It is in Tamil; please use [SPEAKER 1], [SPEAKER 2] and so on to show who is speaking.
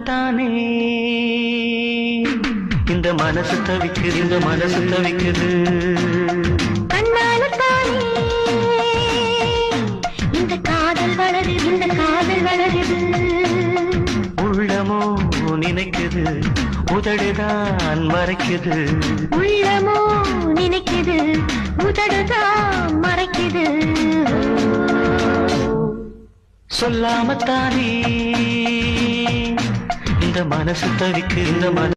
[SPEAKER 1] சொல்லாமத்தானே இந்த மனசு தவிக்குது, இந்த மனசு தவிக்குது.
[SPEAKER 2] கண்ணாலத்தானே இந்த காதல் வளருது, இந்த காதல் வளருது.
[SPEAKER 1] உள்ளமோ நினைக்குது, உதடுதான் மறைக்குது.
[SPEAKER 2] உள்ளமோ நினைக்குது, உதடுதான் மறைக்குது.
[SPEAKER 1] சொல்லாமத்தானே இந்த மனசு தவிக்குது, இந்த மனசு